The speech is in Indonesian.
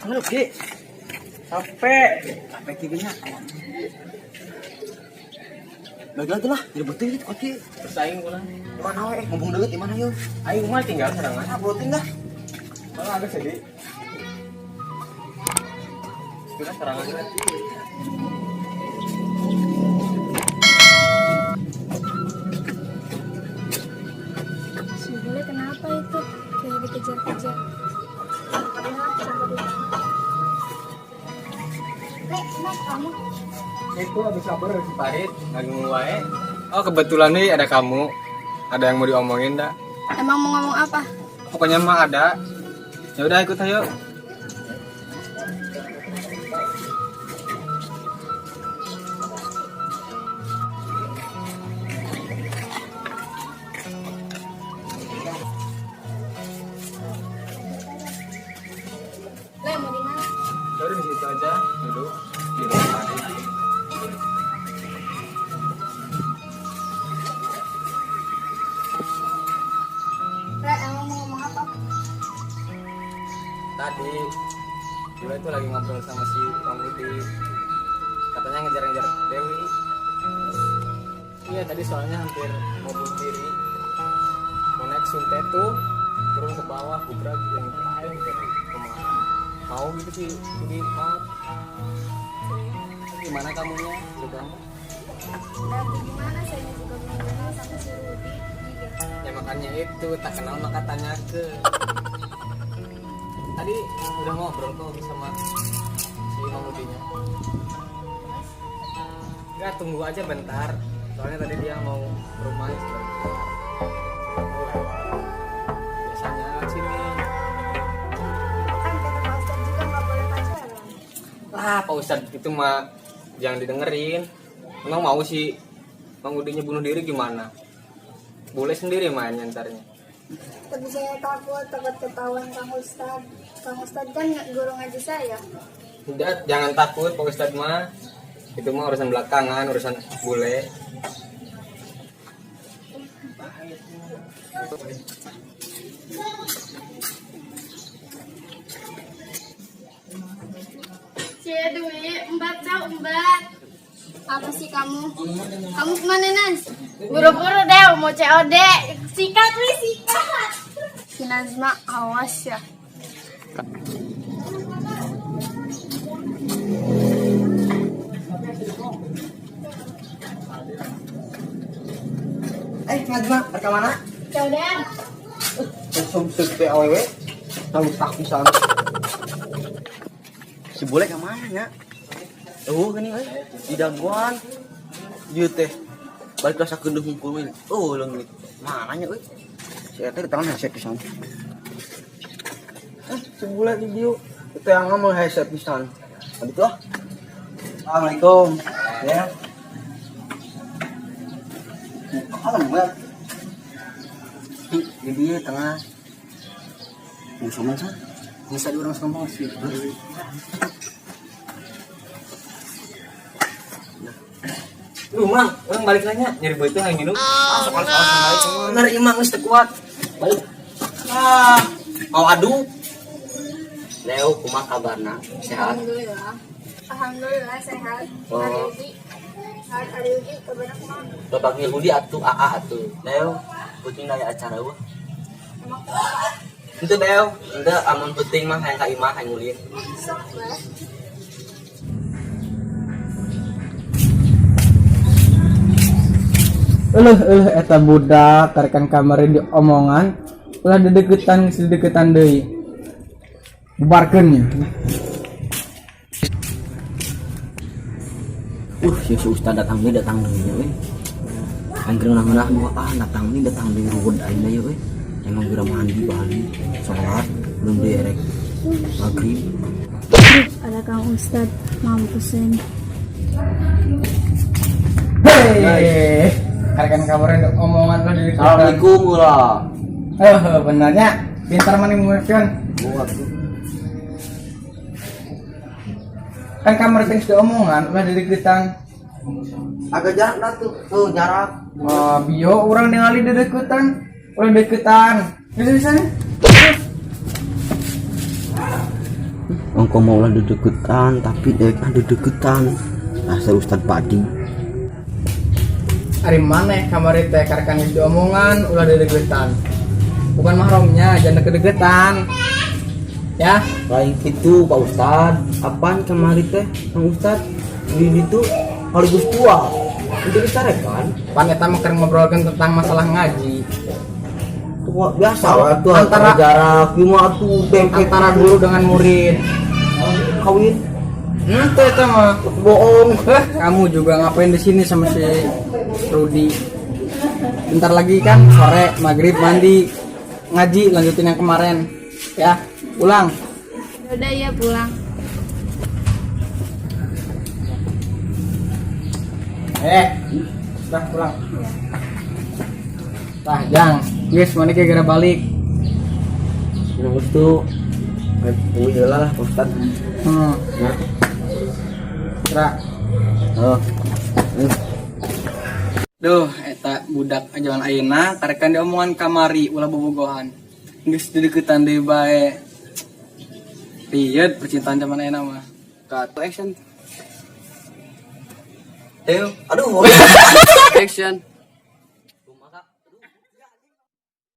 Halo, Ki. Capek. Capek kieunya. Baiklah tuh lah, jadi betul gitu, Ki. Bersaing kurang. Mana we? Ngomong deket di mana yuk? Aing mah tinggal serangan. Ah, brotin dah. Malah agak sedih. Kita serangan kan. Si Bule kenapa itu? Kayak dikejar-kejar. Padahal sama dia. Nek, kamu. Itu habis kabar si Farid lagi wae. Oh kebetulan nih ada kamu. Ada yang mau diomongin dah. Emang mau ngomong apa? Pokoknya mah ada. Ya udah ikut ayo. Le, mau di mana? Ya udah di situ aja duduk di rumah Farid. Le, emang mau ngomong apa? Tadi Jula itu lagi ngobrol sama si Bang Budi. Katanya ngejar-ngejar Dewi. Iya tadi soalnya hampir mau bunuh diri. Mau naik suntet tuh turun ke bawah gubrak yang lain gitu. Mau gitu sih Budi mau. Gimana kamunya? Sudah? Dan gimana saya juga belum kenal sama si Rudi juga. Ya makanya itu tak kenal maka tanya ke. Tadi udah ngobrol kok sama si Bang Budinya. Enggak, tunggu aja bentar. Soalnya tadi dia mau ke rumah sebentar. Mau lewat. Biasanya sini. Kan kata Pak Ustadz juga nggak boleh pacaran. Ah, Pak Ustadz itu mah jangan didengerin. Emang mau sih Bang Budinya bunuh diri gimana? Boleh sendiri main nyantarnya. Tapi saya takut ketahuan Kang Ustadz. Kang Ustadz kan guru ngaji saya. Udah, jangan takut Pak Ustadz mah. Itu mah urusan belakangan, urusan bule. Cie Dwi, Mbak tahu Mbak. Apa sih kamu? Kamu kemana Nas? Buru-buru deh mau COD. Sikat wih sikat. Si Nazma, awas ya. Najma, ke mana? COD. Langsung sepe awewe. Tahu tak pisan. Si Bule ke mana nya? Gini euy. Di daguan. Ieu teh. Balik rasa kendeuh ngumpul we. Leungit. Mana nya euy? Si eta di tangan headset pisan. Si Bule di dieu. Itu yang ngomong headset pisan. Gitu ah. Assalamualaikum. Ya. Halo, Mbak. Di dia tengah. Yang sama sah. Bisa di orang sama sih. Mang, orang balik nanya, nyari boy itu yang minum. Soal-soal balik semua. Bener imang geus teu kuat. Balik. Mau adu. Leo kumaha kabarna? Sehat? Alhamdulillah. Alhamdulillah sehat. Oh. Hari Uji kabarnya kemana? Bapak Yahudi atuh AA atuh. Leo, penting aya acara wah. Emang Itu Leo, enggak aman penting mah hayang ka imah hayang ngulin. sok lah. Eta budak tarekan kamarin di omongan ulah dedeketan deui. Bubarkeun nya. Si Ustaz datang deui we. Angger ngeunah dua datang deui ruwed ayeuna ye we. Emang geura mandi bali, salat, belum derek. Maghrib. Ada Kang Ustadz mampusin. Hei, tarekan kamarin di omongan ulah dedeketan. Assalamualaikum ulah. Benarnya pintar mani mungkin. Buat Kan kamar teh di omongan ulah dedeketan. agak jarak dah tuh jarak. Bio orang ningali dedeketan. Ulah deketan. Bisa-bisa nih. engkau mau lah dedeketan tapi dek ada deketan dasar Ustad Padi. Hari mana kamari teh karkan di omongan ulah dedeketan. Bukan mahramnya, jangan deket-deketan. Ya, Lain itu Pak Ustad, apaan kemari teh Bang Ustad? Di itu Haligus tua. Itu disarekan. pan eta mah keur ngobrolkeun tentang masalah ngaji. Tua biasa waktu Antara- jarak cuma tuh dempet Antara guru dengan murid. kawin Ente eta mah bohong. kamu juga ngapain di sini sama si Rudi? Bentar lagi kan sore maghrib mandi ngaji lanjutin yang kemarin. Ya, pulang. Udah ya pulang. Udah pulang. Tah, Jang. Guys, mana gara balik. Yang itu iya lah Pak Ustad. Nah, Kira. oh. Duh, eta budak ajawan ayeuna karekan diomongan kamari ulah bobogohan. Geus dedeketan deui bae. Rieut percintaan zaman ayeuna mah. Cut action. Aduh. Action.